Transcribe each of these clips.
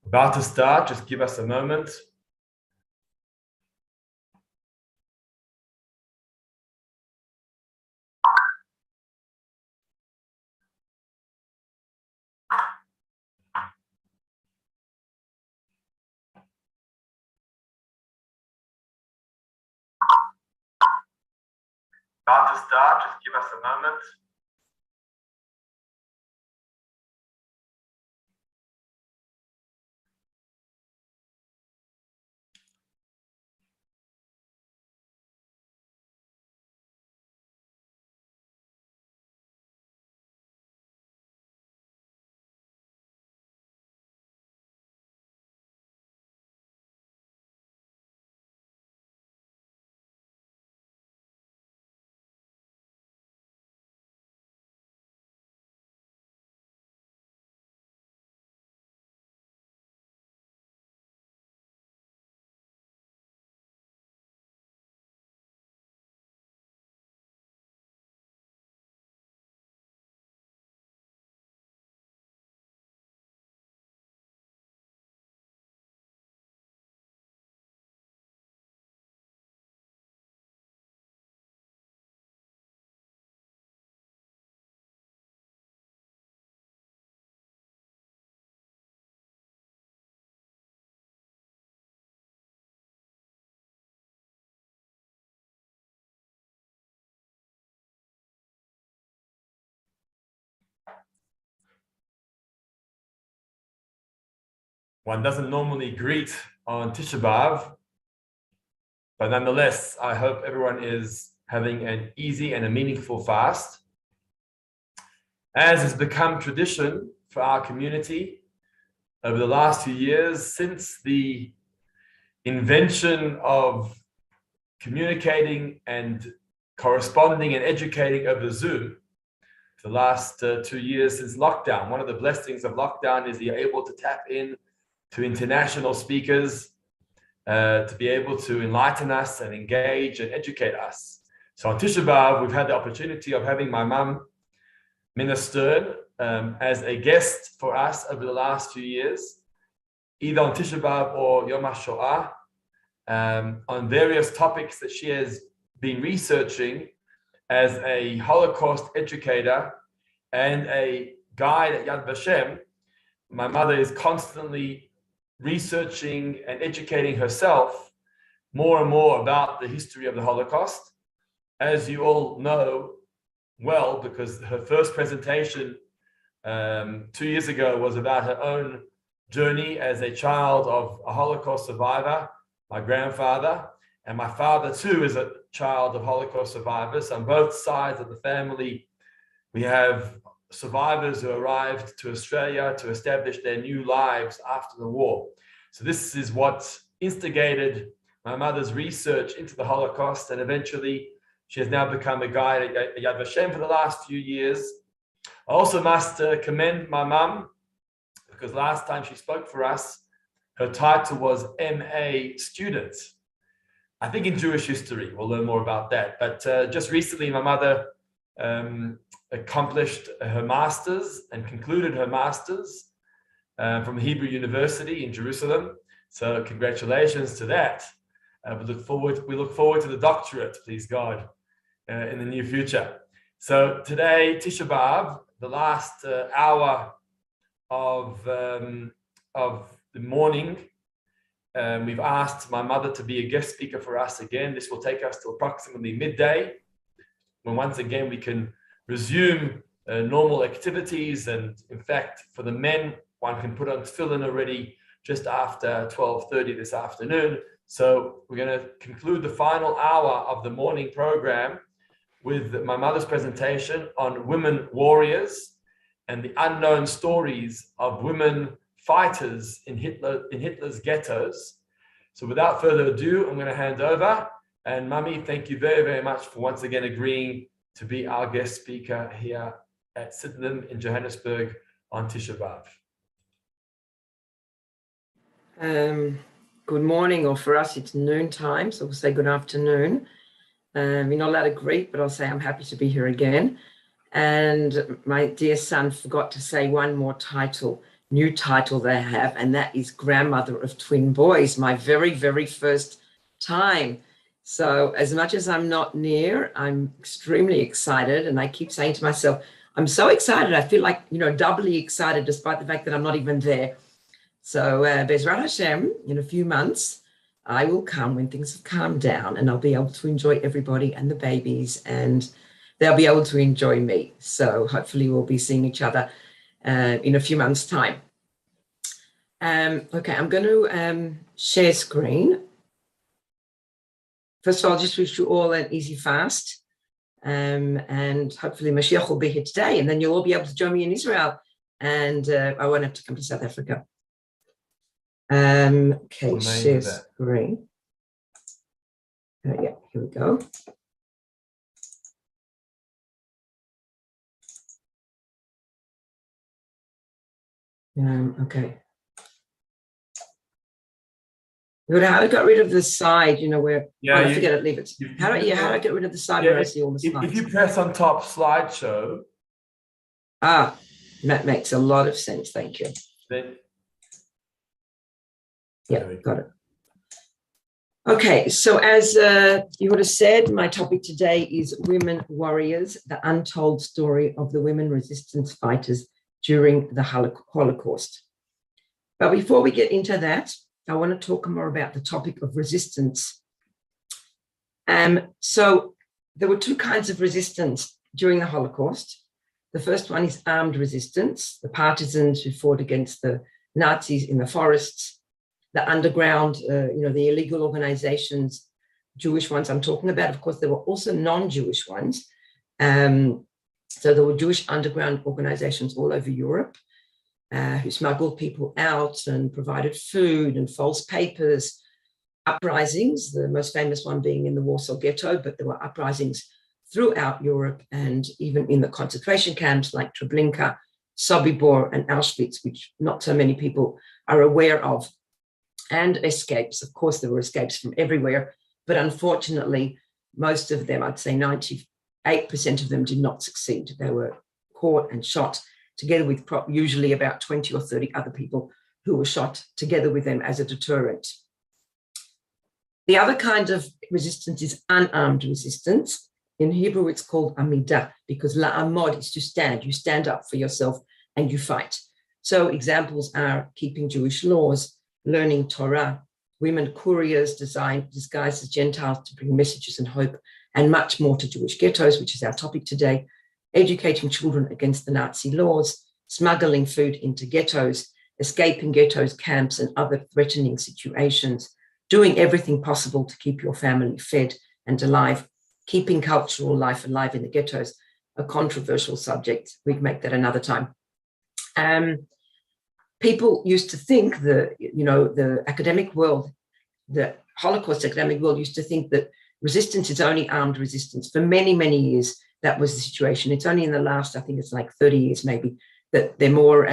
About to start, just give us a moment. About to start, just give us a moment. One doesn't normally greet on Tisha B'Av, but nonetheless, I hope everyone is having an easy and a meaningful fast. As has become tradition for our community over the last few years, since the invention of communicating and corresponding and educating over Zoom, the last 2 years since lockdown. One of the blessings of lockdown is you're able to tap in to international speakers to be able to enlighten us and engage and educate us. So on Tisha B'Av, we've had the opportunity of having my mum, Mina, as a guest for us over the last few years, either on Tisha B'Av or Yom HaShoah, on various topics that she has been researching as a Holocaust educator and a guide at Yad Vashem. My mother is constantly researching and educating herself more and more about the history of the Holocaust. As you all know well, because her first presentation 2 years ago was about her own journey as a child of a Holocaust survivor, my grandfather, and my father too is a child of Holocaust survivors. On both sides of the family, we have survivors who arrived to Australia to establish their new lives after the war. So this is what instigated my mother's research into the Holocaust, and eventually she has now become a guide at Yad Vashem for the last few years. I also must commend my mum, because last time she spoke for us, her title was MA student. I think in Jewish history, we'll learn more about that. But just recently, my mother accomplished her master's and concluded her master's from Hebrew University in Jerusalem. So congratulations to that. We look forward to the doctorate, please God, in the near future. So today, Tisha B'Av, the last hour of the morning, we've asked my mother to be a guest speaker for us again. This will take us to approximately midday, when once again we can resume normal activities. And in fact, for the men, one can put on tefillin already just after 12:30 this afternoon. So we're going to conclude the final hour of the morning program with my mother's presentation on women warriors and the unknown stories of women fighters in Hitler's ghettos. So without further ado, I'm going to hand over. And Mummy, thank you very, very much for once again agreeing to be our guest speaker here at Sydenham in Johannesburg on Tisha B'Av. Good morning, or for us it's noon time, so we'll say good afternoon. We're not allowed to greet, but I'll say I'm happy to be here again. And my dear son forgot to say one more title. new title they have, and that is grandmother of twin boys, my very, very first time. So as much as I'm not near, I'm extremely excited. And I keep saying to myself, I'm so excited. I feel like, doubly excited despite the fact that I'm not even there. So Bezrat Hashem, in a few months, I will come when things have calmed down, and I'll be able to enjoy everybody and the babies, and they'll be able to enjoy me. So hopefully we'll be seeing each other in a few months' time. Okay, I'm going to share screen. First of all, I'll just wish you all an easy fast. And hopefully Mashiach will be here today, and then you'll all be able to join me in Israel, and I won't have to come to South Africa. Okay, share screen. Yeah, here we go. Okay. How I got rid of the side, where I forget it, leave it. How do I get rid of the side where I see all the slides? If you press on top slideshow. That makes a lot of sense. Thank you. Yeah, got it. Okay, so as you would have said, my topic today is Women Warriors, the untold story of the women resistance fighters during the Holocaust. But before we get into that, I want to talk more about the topic of resistance. So there were two kinds of resistance during the Holocaust. The first one is armed resistance, the partisans who fought against the Nazis in the forests, the underground, the illegal organizations, Jewish ones I'm talking about. Of course, there were also non-Jewish ones. So there were Jewish underground organizations all over Europe who smuggled people out and provided food and false papers, uprisings, the most famous one being in the Warsaw Ghetto, but there were uprisings throughout Europe and even in the concentration camps like Treblinka, Sobibor, and Auschwitz, which not so many people are aware of. And escapes. Of course, there were escapes from everywhere, but unfortunately, most of them, I'd say 98% of them, did not succeed. They were caught and shot together with usually about 20 or 30 other people who were shot together with them as a deterrent. The other kind of resistance is unarmed resistance. In Hebrew, it's called amidah, because la'amod is to stand. You stand up for yourself and you fight. So examples are keeping Jewish laws, learning Torah, women couriers disguised as Gentiles to bring messages and hope, and much more to Jewish ghettos, which is our topic today, educating children against the Nazi laws, smuggling food into ghettos, escaping ghettos, camps, and other threatening situations, doing everything possible to keep your family fed and alive, keeping cultural life alive in the ghettos, a controversial subject. We'd make that another time. People used to think the academic world, the Holocaust academic world used to think that resistance is only armed resistance. For many, many years, that was the situation. It's only in the last, I think it's like 30 years maybe, that they're more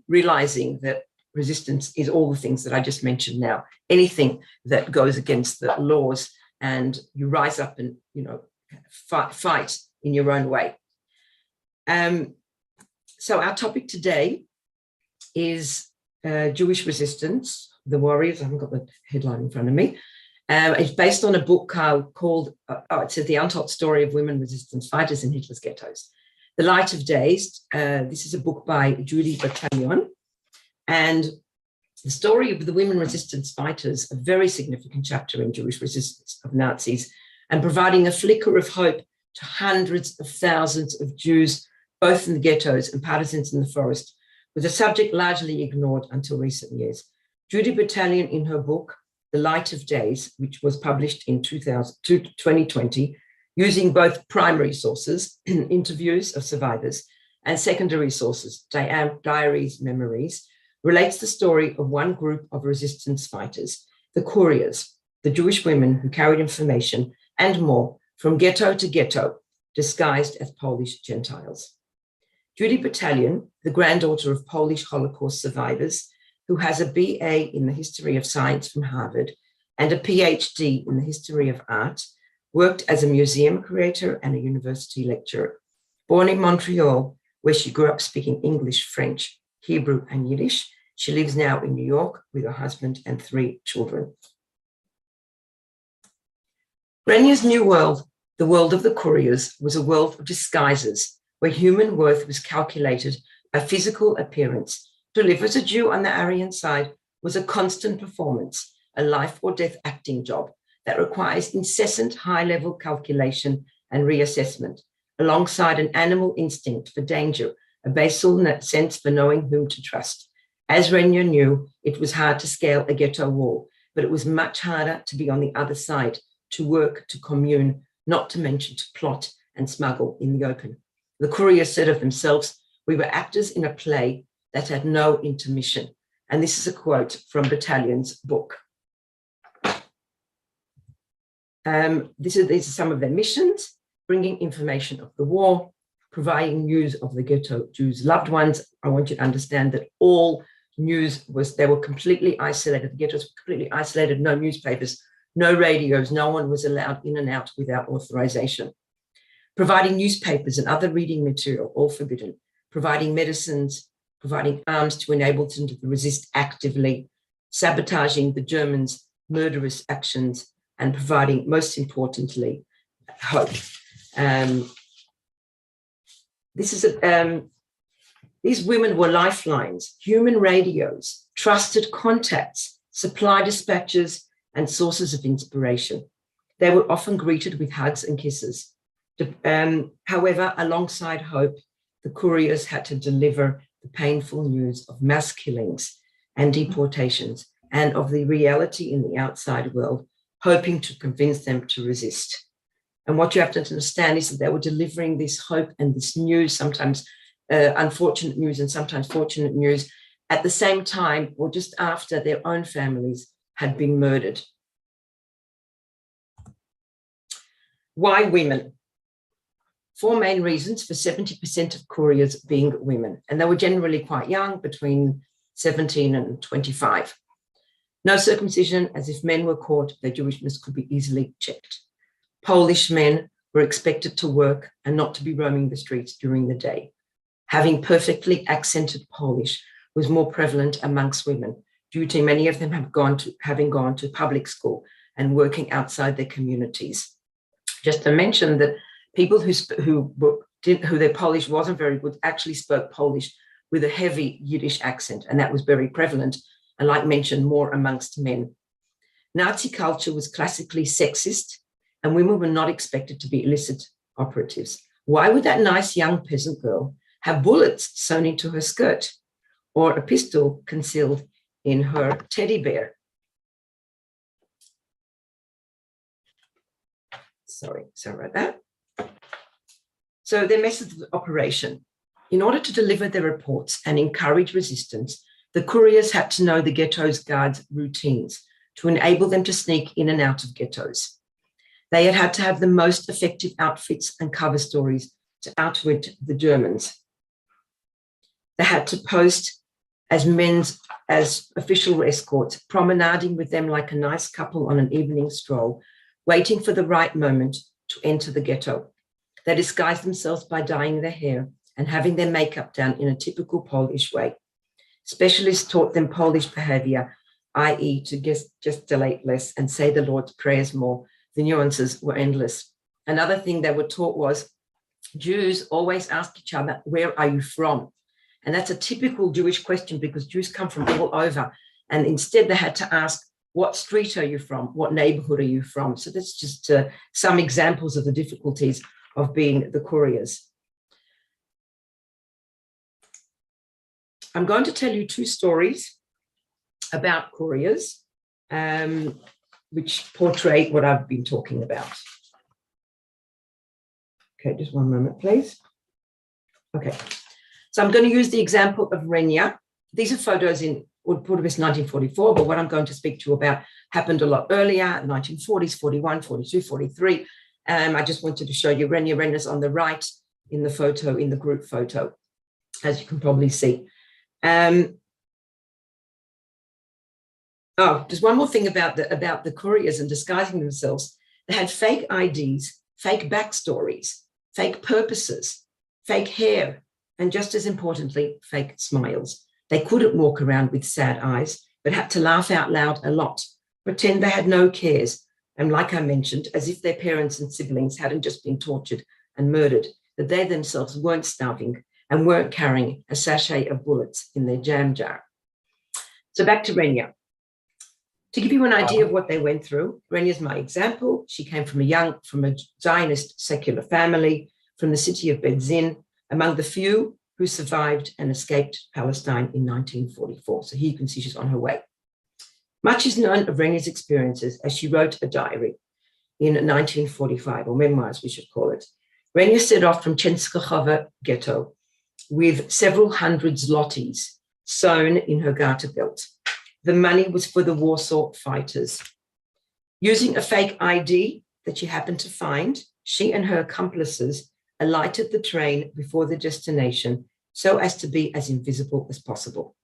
realizing that resistance is all the things that I just mentioned now. Anything that goes against the laws and you rise up and, fight in your own way. So our topic today is Jewish resistance, the warriors. I haven't got the headline in front of me. It's based on a book called, it says The Untold Story of Women Resistance Fighters in Hitler's Ghettos. The Light of Days, this is a book by Judy Battalion. And the story of the women resistance fighters, a very significant chapter in Jewish resistance of Nazis, and providing a flicker of hope to hundreds of thousands of Jews, both in the ghettos and partisans in the forest, was a subject largely ignored until recent years. Judy Battalion, in her book, The Light of Days, which was published in 2020, using both primary sources, interviews of survivors, and secondary sources, diaries, memories, relates the story of one group of resistance fighters, the couriers, the Jewish women who carried information and more from ghetto to ghetto, disguised as Polish Gentiles. Judy Battalion, the granddaughter of Polish Holocaust survivors, who has a BA in the history of science from Harvard and a PhD in the history of art, worked as a museum curator and a university lecturer. Born in Montreal, where she grew up speaking English, French, Hebrew, and Yiddish. She lives now in New York with her husband and 3 children. Renya's new world, the world of the couriers, was a world of disguises where human worth was calculated by physical appearance. To live as a Jew on the Aryan side was a constant performance, a life or death acting job that requires incessant high-level calculation and reassessment, alongside an animal instinct for danger, a basal sense for knowing whom to trust. As Renya knew, it was hard to scale a ghetto wall, but it was much harder to be on the other side, to work, to commune, not to mention to plot and smuggle in the open. The couriers said of themselves, "We were actors in a play that had no intermission." And this is a quote from Battalion's book. These are some of their missions: bringing information of the war, providing news of the ghetto Jews' loved ones. I want you to understand that all news they were completely isolated. The ghettos were completely isolated, no newspapers, no radios, no one was allowed in and out without authorization. Providing newspapers and other reading material, all forbidden. Providing medicines, providing arms to enable them to resist actively, sabotaging the Germans' murderous actions, and providing, most importantly, hope. These women were lifelines, human radios, trusted contacts, supply dispatchers, and sources of inspiration. They were often greeted with hugs and kisses. However, alongside hope, the couriers had to deliver the painful news of mass killings and deportations, and of the reality in the outside world, hoping to convince them to resist. And what you have to understand is that they were delivering this hope and this news, sometimes unfortunate news and sometimes fortunate news, at the same time or just after their own families had been murdered. Why women? 4 main reasons for 70% of couriers being women, and they were generally quite young, between 17 and 25. No circumcision, as if men were caught, their Jewishness could be easily checked. Polish men were expected to work and not to be roaming the streets during the day. Having perfectly accented Polish was more prevalent amongst women, due to many of them having gone to public school and working outside their communities. Just to mention that people who their Polish wasn't very good actually spoke Polish with a heavy Yiddish accent, and that was very prevalent, and like mentioned, more amongst men. Nazi culture was classically sexist, and women were not expected to be illicit operatives. Why would that nice young peasant girl have bullets sewn into her skirt or a pistol concealed in her teddy bear? Sorry about that. So their methods of operation. In order to deliver their reports and encourage resistance, the couriers had to know the ghetto's guards' routines to enable them to sneak in and out of ghettos. They had to have the most effective outfits and cover stories to outwit the Germans. They had to post as official escorts, promenading with them like a nice couple on an evening stroll, waiting for the right moment to enter the ghetto. They disguised themselves by dyeing their hair and having their makeup done in a typical Polish way. Specialists taught them Polish behavior, i.e. to gesticulate less and say the Lord's prayers more. The nuances were endless. Another thing they were taught was Jews always ask each other, "Where are you from?" And that's a typical Jewish question because Jews come from all over. And instead they had to ask, "What street are you from? What neighborhood are you from?" So that's just some examples of the difficulties of being the couriers. I'm going to tell you 2 stories about couriers, which portray what I've been talking about. Okay, just one moment, please. Okay, so I'm going to use the example of Renya. These are photos in Budapest 1944, but what I'm going to speak to you about happened a lot earlier, 1940s, 41, 42, 43. I just wanted to show you Renya's on the right in the photo, in the group photo, as you can probably see. There's one more thing about the couriers and disguising themselves. They had fake IDs, fake backstories, fake purposes, fake hair, and just as importantly, fake smiles. They couldn't walk around with sad eyes, but had to laugh out loud a lot, pretend they had no cares, and like I mentioned, as if their parents and siblings hadn't just been tortured and murdered, that they themselves weren't starving and weren't carrying a sachet of bullets in their jam jar. So back to Renia. To give you an idea of what they went through, Renia's my example. She came from a Zionist secular family from the city of Bedzin, among the few who survived and escaped Palestine in 1944. So here you can see she's on her way. Much is known of Renia's experiences as she wrote a diary in 1945, or memoirs we should call it. Renia set off from Częstochowa ghetto with several hundred zlotys sewn in her garter belt. The money was for the Warsaw fighters. Using a fake ID that she happened to find, she and her accomplices alighted the train before the destination so as to be as invisible as possible.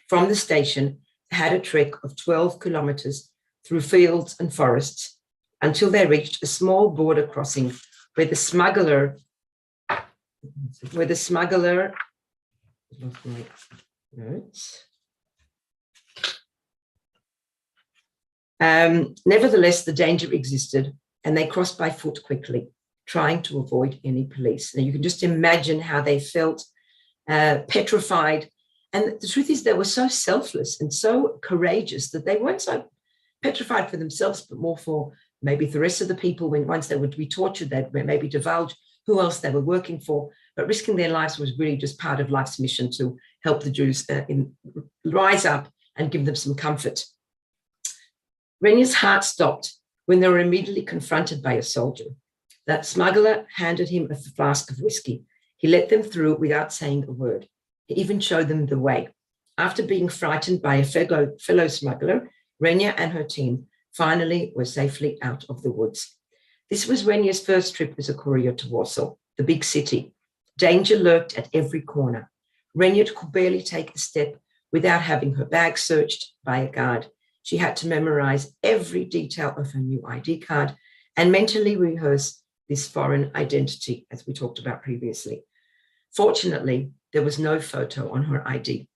From the station, they had a trek of 12 kilometers through fields and forests until they reached a small border crossing where the smuggler nevertheless, the danger existed, and they crossed by foot quickly, trying to avoid any police. Now, you can just imagine how they felt, petrified. And the truth is, they were so selfless and so courageous that they weren't so petrified for themselves, but more for maybe the rest of the people. When once they would be tortured, they'd maybe divulge who else they were working for. But risking their lives was really just part of life's mission to help the Jews rise up and give them some comfort. Renia's heart stopped when they were immediately confronted by a soldier. That smuggler handed him a flask of whiskey. He let them through without saying a word. He even showed them the way. After being frightened by a fellow smuggler, Renia and her team finally were safely out of the woods. This was Renia's first trip as a courier to Warsaw, the big city. Danger lurked at every corner. Renia could barely take a step without having her bag searched by a guard. She had to memorize every detail of her new ID card and mentally rehearse this foreign identity, as we talked about previously. Fortunately, there was no photo on her ID.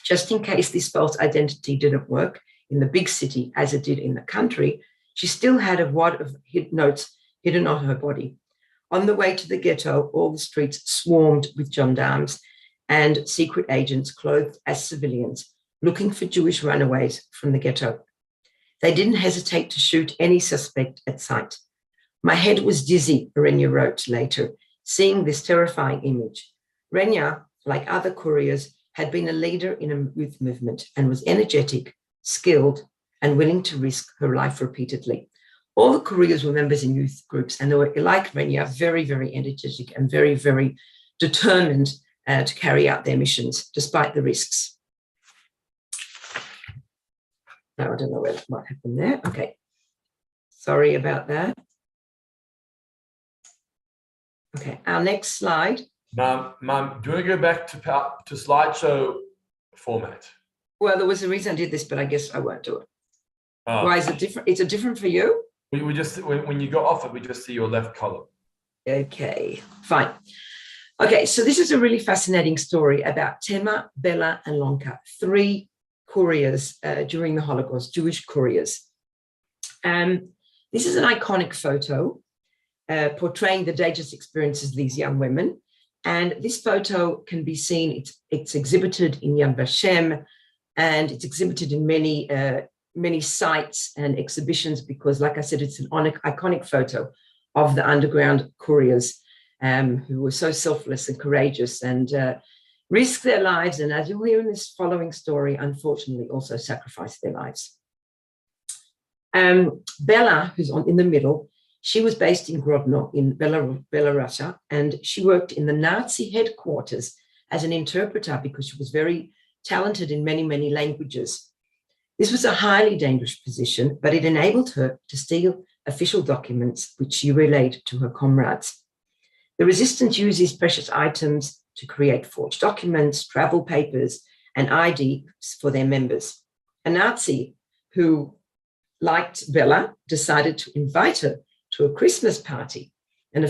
Just in case this false identity didn't work in the big city as it did in the country, she still had a wad of notes hidden on her body. On the way to the ghetto, all the streets swarmed with gendarmes and secret agents clothed as civilians, looking for Jewish runaways from the ghetto. They didn't hesitate to shoot any suspect at sight. My head was dizzy, Renia wrote later, seeing this terrifying image. Renia, like other couriers, had been a leader in a youth movement and was energetic, skilled, and willing to risk her life repeatedly. All the couriers were members in youth groups, and they were, like Renia, very, very energetic and very, very determined to carry out their missions, despite the risks. No, I don't know what happened there. Okay. Sorry about that. Okay, our next slide. Mom, do you want to go back to slideshow format? Well, there was a reason I did this, but I guess I won't do it. Oh. Why is it different? Is it different for you? We just, when you go off it, we just see your left column. Okay, fine. Okay, so this is a really fascinating story about Tema, Bella, and Lonka, three couriers during the Holocaust, Jewish couriers. This is an iconic photo portraying the dangerous experiences of these young women. And this photo can be seen, it's exhibited in Yad Vashem, and it's exhibited in many sites and exhibitions because, like I said, it's an iconic photo of the underground couriers who were so selfless and courageous and risked their lives. And as you'll hear in this following story, unfortunately, also sacrificed their lives. Bella, who's in the middle, she was based in Grodno in Belarus, and she worked in the Nazi headquarters as an interpreter because she was very talented in many, many languages. This was a highly dangerous position, but it enabled her to steal official documents, which she relayed to her comrades. The resistance uses precious items to create forged documents, travel papers, and IDs for their members. A Nazi who liked Bella decided to invite her to a Christmas party, an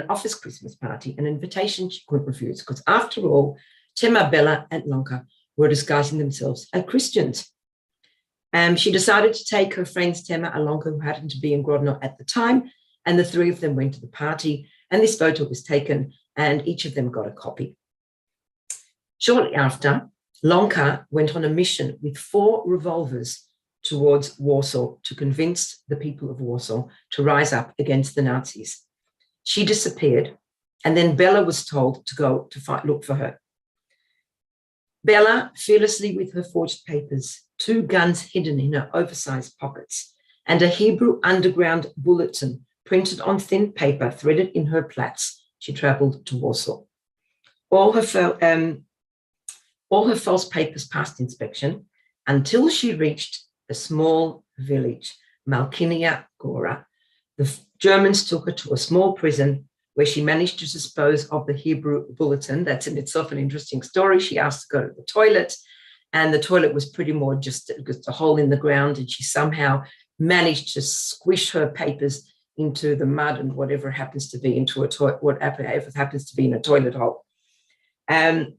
office Christmas party, an invitation she couldn't refuse, because after all, Tema, Bella, and Lonka were disguising themselves as Christians. She decided to take her friends Tema along, who happened to be in Grodno at the time, and the three of them went to the party, and this photo was taken, and each of them got a copy. Shortly after, Lonka went on a mission with 4 revolvers towards Warsaw to convince the people of Warsaw to rise up against the Nazis. She disappeared, and then Bella was told to go to look for her. Bella, fearlessly with her forged papers, 2 guns hidden in her oversized pockets, and a Hebrew underground bulletin printed on thin paper threaded in her plaits, she traveled to Warsaw. All her false papers passed inspection until she reached a small village, Malkinia Gora. The Germans took her to a small prison where she managed to dispose of the Hebrew bulletin. That's in itself an interesting story. She asked to go to the toilet, and the toilet was pretty more just a hole in the ground, and she somehow managed to squish her papers into the mud and whatever happens to be into a toilet, whatever happens to be in a toilet hole. And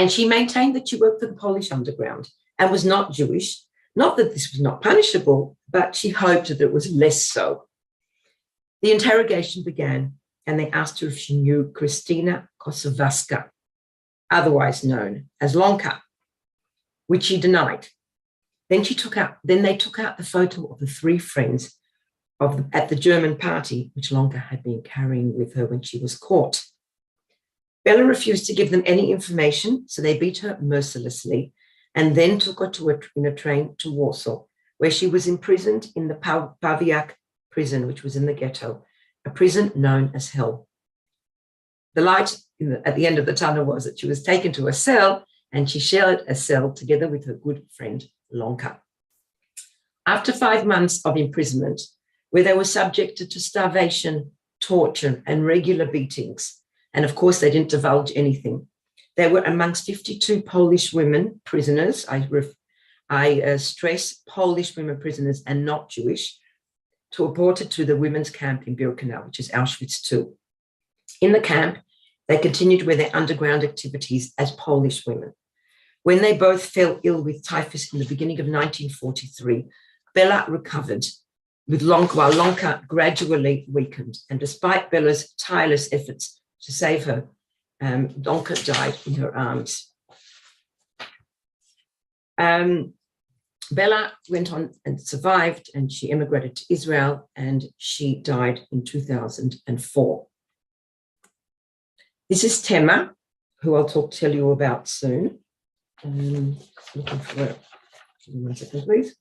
she maintained that she worked for the Polish underground and was not Jewish. Not that this was not punishable, but she hoped that it was less so. The interrogation began, and they asked her if she knew Kristina Kosovaska, otherwise known as Lonka, which she denied. Then they took out the photo of the 3 friends at the German party, which Lonka had been carrying with her when she was caught. Bella refused to give them any information, so they beat her mercilessly and then took her in a train to Warsaw, where she was imprisoned in the Pawiak prison, which was in the ghetto, a prison known as Hell. The light at the end of the tunnel was that she was taken to a cell, and she shared a cell together with her good friend, Lonka. After 5 months of imprisonment, where they were subjected to starvation, torture, and regular beatings, and of course they didn't divulge anything, they were amongst 52 Polish women prisoners. I stress Polish women prisoners and not Jewish, reported to the women's camp in Birkenau, which is Auschwitz II. In the camp, they continued with their underground activities as Polish women. When they both fell ill with typhus in the beginning of 1943, Bella recovered, while Lonka gradually weakened. And despite Bella's tireless efforts to save her, Lonka died in her arms. Bella went on and survived, and she immigrated to Israel, and she died in 2004. This is Tema, who I'll tell you about soon. Looking for it. 1 second, please.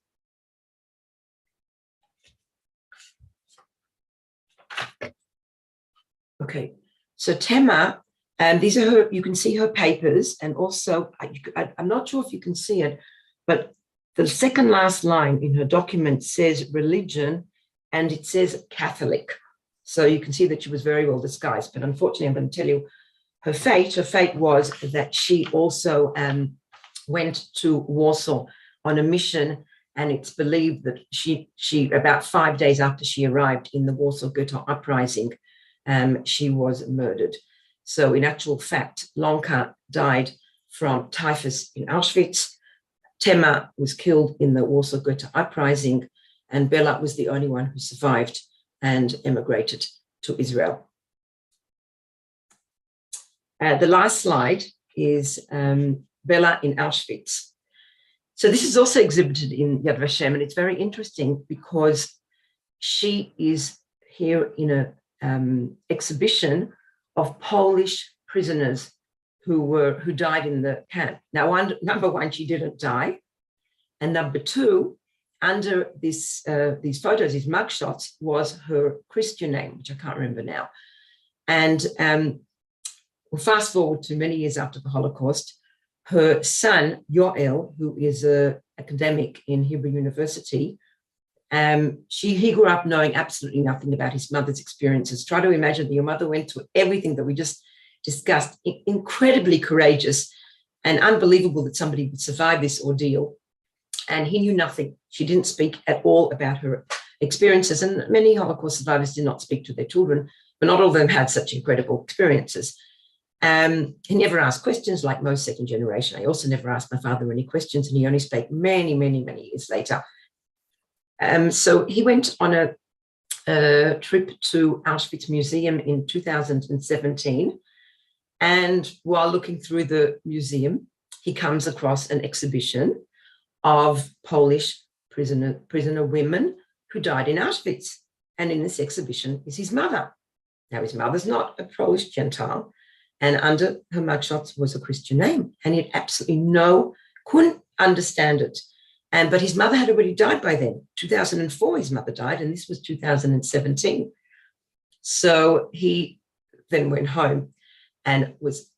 Okay, so Tema, these are her, you can see her papers, and also, I'm not sure if you can see it, but the second last line in her document says religion, and it says Catholic. So you can see that she was very well disguised, but unfortunately, I'm going to tell you her fate. Her fate was that she also went to Warsaw on a mission, and it's believed that she about 5 days after she arrived in the Warsaw Ghetto uprising, she was murdered. So in actual fact, Lonka died from typhus in Auschwitz. Tema was killed in the Warsaw Ghetto uprising, and Bella was the only one who survived and emigrated to Israel. The last slide is Bella in Auschwitz. So this is also exhibited in Yad Vashem, and it's very interesting because she is here in an exhibition of Polish prisoners who died in the camp. Now, number one, she didn't die, and number two, under these photos, these mugshots, was her Christian name, which I can't remember now. And we'll fast forward to many years after the Holocaust. Her son, Yoel, who is an academic in Hebrew University, he grew up knowing absolutely nothing about his mother's experiences. Try to imagine that your mother went through everything that we just discussed, incredibly courageous and unbelievable that somebody would survive this ordeal. And he knew nothing. She didn't speak at all about her experiences. And many Holocaust survivors did not speak to their children, but not all of them had such incredible experiences. He never asked questions like most second generation. I also never asked my father any questions, and he only spoke many, many, many years later. So he went on a trip to Auschwitz Museum in 2017. And while looking through the museum, he comes across an exhibition of Polish prisoner women who died in Auschwitz. And in this exhibition is his mother. Now, his mother's not a Polish Gentile, and under her mugshots was a Christian name. And he had absolutely couldn't understand it. But his mother had already died by then. 2004, his mother died, and this was 2017. So he then went home and was,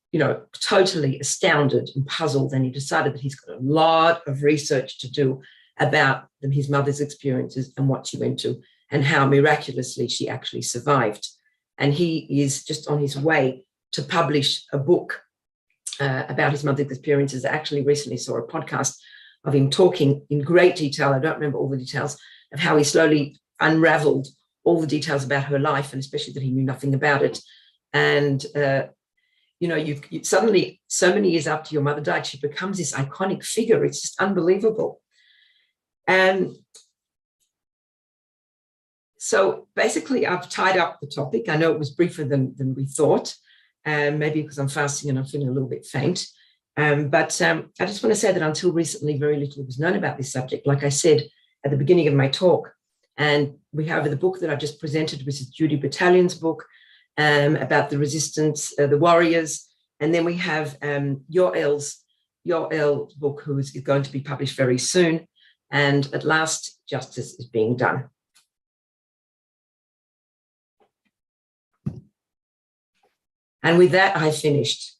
totally astounded and puzzled. And he decided that he's got a lot of research to do about his mother's experiences and what she went to and how miraculously she actually survived. And he is just on his way to publish a book about his mother's experiences. I actually recently saw a podcast of him talking in great detail. I don't remember all the details of how he slowly unraveled all the details about her life, and especially that he knew nothing about it. And, you suddenly, so many years after your mother died, she becomes this iconic figure. It's just unbelievable. And so basically, I've tied up the topic. I know it was briefer than we thought, maybe because I'm fasting and I'm feeling a little bit faint. But I just want to say that until recently, very little was known about this subject. Like I said at the beginning of my talk, and we have the book that I just presented, which is Judy Battalion's book about the resistance, the warriors. And then we have Yoel's book, who is going to be published very soon. And at last, justice is being done. And with that, I finished.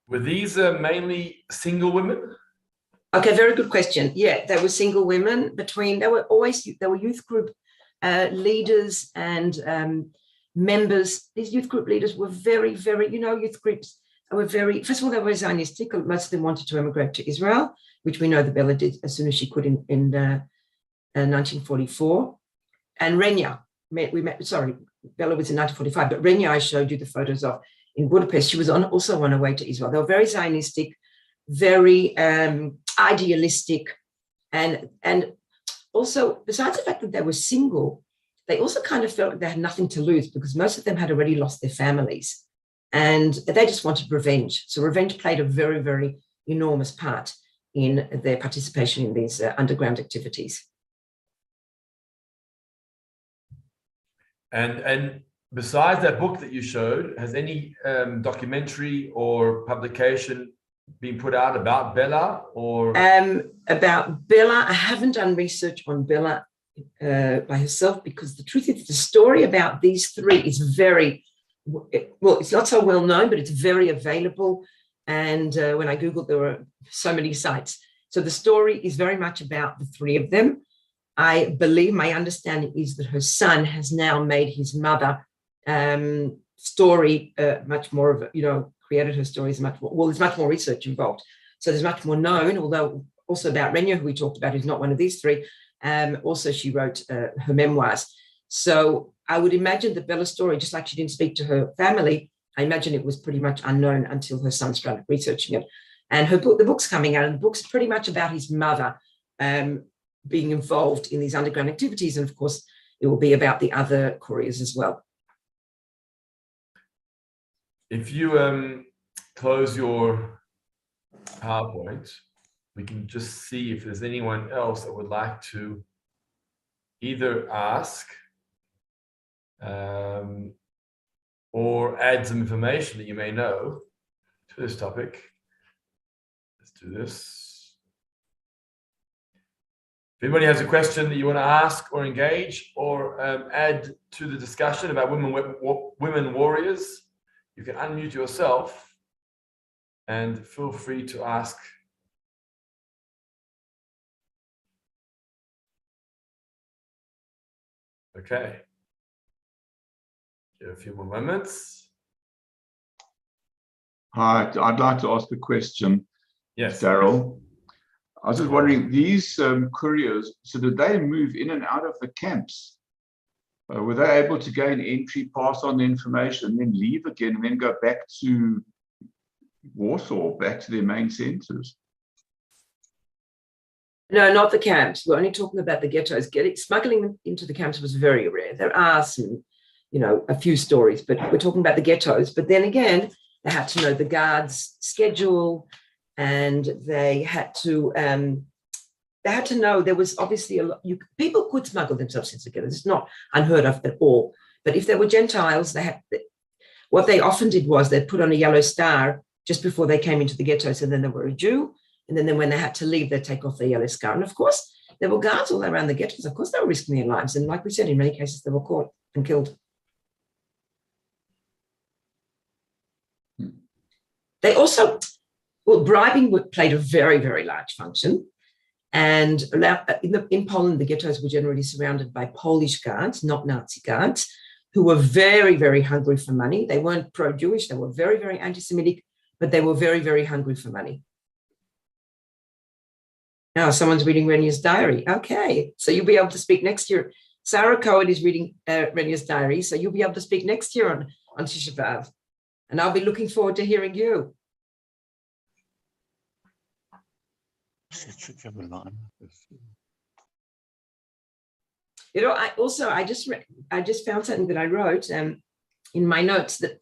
Were these mainly single women? Okay, very good question. Yeah, they were single women. They were youth group leaders and members. These youth group leaders were very, very, youth groups were very, first of all, they were Zionistic. Most of them wanted to emigrate to Israel, which we know that Bella did as soon as she could in 1944. And Renya, Bella was in 1945, but Renya I showed you the photos of in Budapest. She was also on her way to Israel. They were very Zionistic, very idealistic, and also, besides the fact that they were single, they also kind of felt like they had nothing to lose because most of them had already lost their families, and they just wanted revenge. So revenge played a very, very enormous part in their participation in these underground activities. And besides that book that you showed, has any documentary or publication been put out about Bella or? About Bella, I haven't done research on Bella by herself because the truth is the story about these three is very, well, it's not so well known, but it's very available. And when I Googled, there were so many sites. So the story is very much about the three of them. I believe, my understanding is that her son has now made his mother story much more of, created her stories much more. Well, there's much more research involved. So there's much more known, although also about Renya, who we talked about, who's not one of these three. Also, she wrote her memoirs. So I would imagine that Bella's story, just like she didn't speak to her family, I imagine it was pretty much unknown until her son started researching it. And the book's coming out, and the book's pretty much about his mother being involved in these underground activities. And of course, it will be about the other couriers as well. If you close your PowerPoint, we can just see if there's anyone else that would like to either ask or add some information that you may know to this topic. Let's do this. If anybody has a question that you want to ask or engage or add to the discussion about women warriors, you can unmute yourself and feel free to ask. Okay. Give a few more moments. Hi, I'd like to ask a question. Yes, Daryl. I was just wondering, these couriers, so did they move in and out of the camps? Were they able to gain entry, pass on the information, and then leave again, and then go back to Warsaw, back to their main centers? No, not the camps. We're only talking about the ghettos. Smuggling them into the camps was very rare. There are some, a few stories, but we're talking about the ghettos. But then again, they had to know the guards' schedule, and they had to know there was obviously a lot. People could smuggle themselves into ghettos. It's not unheard of at all. But if they were Gentiles, what they often did was they'd put on a yellow star just before they came into the ghettos, and then they were a Jew. And then when they had to leave, they'd take off their yellow scar. And of course, there were guards all around the ghettos. Of course, they were risking their lives. And like we said, in many cases, they were caught and killed. They also, bribing played a very, very large function. And in Poland, the ghettos were generally surrounded by Polish guards, not Nazi guards, who were very, very hungry for money. They weren't pro-Jewish. They were very, very anti-Semitic, but they were very, very hungry for money. Now, someone's reading Renier's diary. Okay, so you'll be able to speak next year. Sarah Cohen is reading Renier's diary, so you'll be able to speak next year on Tisha B'Av. And I'll be looking forward to hearing you. I just found something that I wrote in my notes that,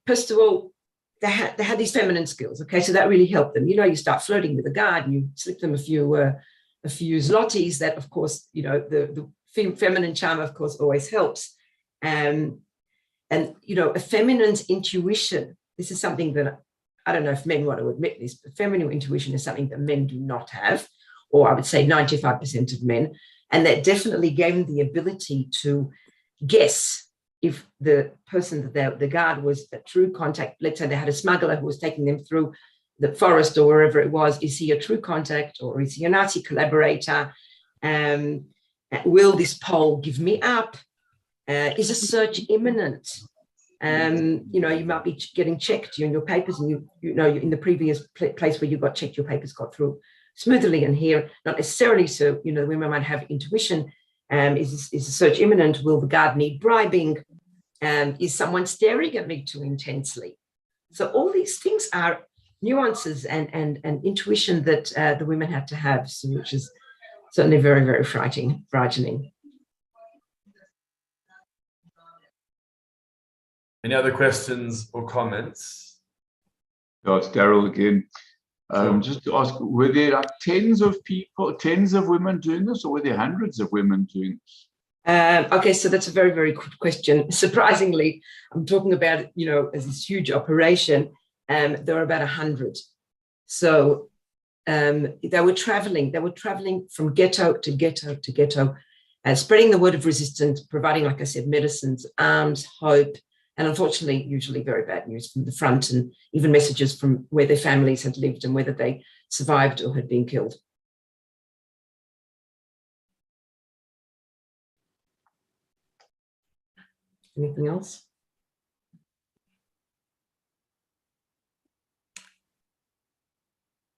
first of all, they had these feminine skills. Okay, so that really helped them. You start flirting with a guard, and you slip them a few zlotys. That, of course, the feminine charm, of course, always helps. And a feminine's intuition. This is something that I don't know if men want to admit this, but feminine intuition is something that men do not have, or I would say 95% of men. And that definitely gave them the ability to guess if the person, the guard, was a true contact. Let's say they had a smuggler who was taking them through the forest or wherever it was. Is he a true contact, or is he a Nazi collaborator? Will this Pole give me up? Is a search imminent? You might be getting checked in your papers, and in the previous place where you got checked, your papers got through smoothly, and here not necessarily. So the women might have intuition. Is a search imminent? Will the guard need bribing? Is someone staring at me too intensely? So all these things are nuances and intuition that the women had to have, so, which is certainly very, very frightening. Any other questions or comments? No, it's Daryl again. Sure. Just to ask, were there like tens of women doing this, or were there hundreds of women doing this? Okay, so that's a very, very good question. Surprisingly, I'm talking about, as this huge operation, there were about 100. So they were traveling from ghetto to ghetto to ghetto, spreading the word of resistance, providing, like I said, medicines, arms, hope, and unfortunately, usually very bad news from the front, and even messages from where their families had lived and whether they survived or had been killed. Anything else?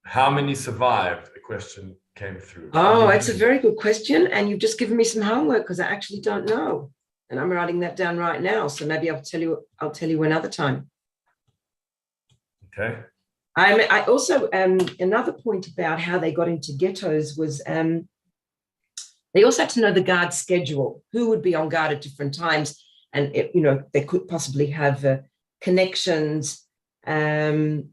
How many survived? The question came through. Oh, it's a very good question. And you've just given me some homework, because I actually don't know. And I'm writing that down right now. So maybe I'll tell you another time. Okay. I also, another point about how they got into ghettos was they also had to know the guard schedule, who would be on guard at different times. And, they could possibly have connections. And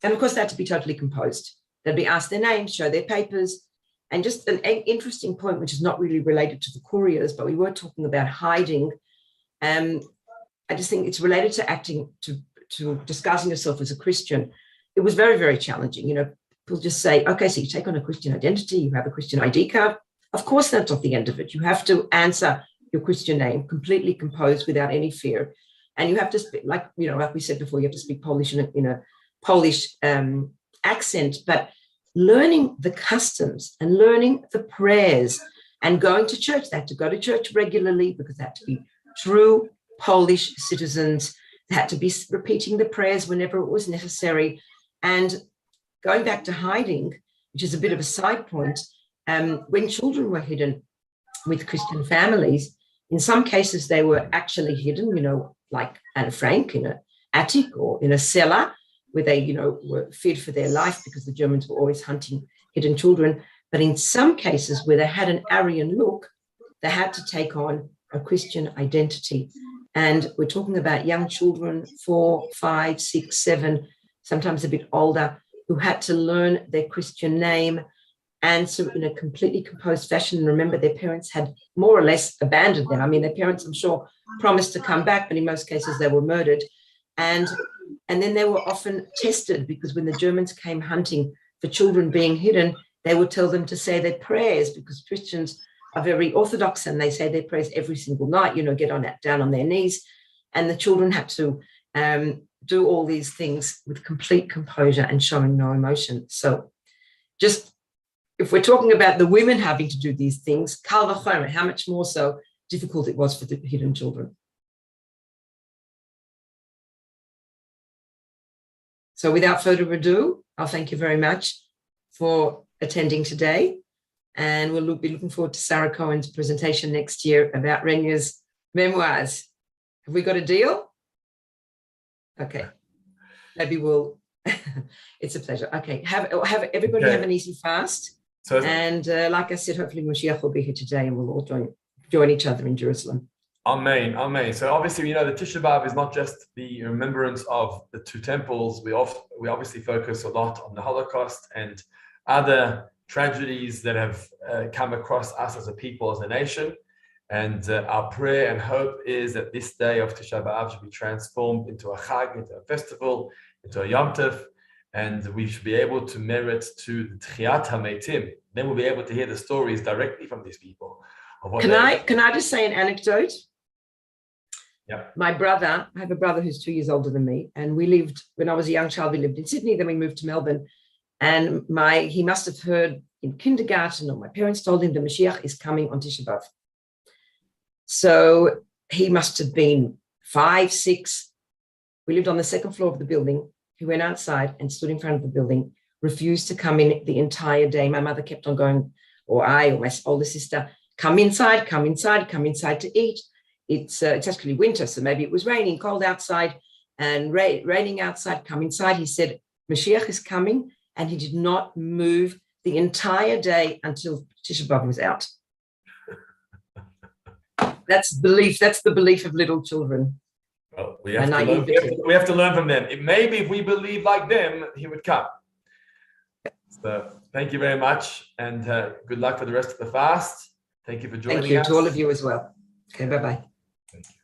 of course, they had to be totally composed. They'd be asked their names, show their papers. And just an interesting point, which is not really related to the couriers, but we were talking about hiding. I just think it's related to acting, to disguising yourself as a Christian. It was very, very challenging. People just say, okay, so you take on a Christian identity, you have a Christian ID card. Of course, that's not the end of it. You have to answer your Christian name completely composed without any fear. And you have to speak, like we said before, you have to speak Polish in a Polish accent, but learning the customs and learning the prayers and going to church. They had to go to church regularly because they had to be true Polish citizens. They had to be repeating the prayers whenever it was necessary. And going back to hiding, which is a bit of a side point, when children were hidden, with Christian families. In some cases, they were actually hidden, like Anne Frank in an attic or in a cellar where they, were feared for their life because the Germans were always hunting hidden children. But in some cases where they had an Aryan look, they had to take on a Christian identity. And we're talking about young children, 4, 5, 6, 7, sometimes a bit older, who had to learn their Christian name, answer in a completely composed fashion. And remember, their parents had more or less abandoned them. I mean, their parents, I'm sure, promised to come back, but in most cases they were murdered. And then they were often tested, because when the Germans came hunting for children being hidden, they would tell them to say their prayers, because Christians are very orthodox and they say their prayers every single night, get down on their knees. And the children had to do all these things with complete composure and showing no emotion. So just, if we're talking about the women having to do these things, kal v'chomer, how much more so difficult it was for the hidden children. So without further ado, I'll thank you very much for attending today. And we'll be looking forward to Sarah Cohen's presentation next year about Renya's memoirs. Have we got a deal? Okay. Maybe we'll, it's a pleasure. Okay. Have everybody have an easy fast. So, and like I said, hopefully Moshiach will be here today and we'll all join each other in Jerusalem. Amen, amen. So obviously, the Tisha B'Av is not just the remembrance of the two temples. We obviously focus a lot on the Holocaust and other tragedies that have come across us as a people, as a nation. And our prayer and hope is that this day of Tisha B'Av should be transformed into a Chag, into a festival, into a Yom Tov, and we should be able to merit to the Tchiyat HaMeitim. Then we'll be able to hear the stories directly from these people. Can I just say an anecdote? Yeah. My brother, I have a brother who's 2 years older than me, and we lived, when I was a young child, we lived in Sydney, then we moved to Melbourne, and he must have heard in kindergarten, or my parents told him the Mashiach is coming on Tisha B'Av. So he must have been 5, 6. We lived on the second floor of the building. He went outside and stood in front of the building, refused to come in the entire day. My mother kept on going, or my older sister, come inside to eat. It's actually winter, so maybe it was raining, cold outside, and raining outside, come inside. He said, Mashiach is coming, and he did not move the entire day until Tisha B'Av was out. That's belief. That's the belief of little children. Well, we have to learn from them. Maybe if we believe like them, he would come. So thank you very much, and good luck for the rest of the fast. Thank you for joining us. Thank you to all of you as well. Okay, bye-bye. Thank you.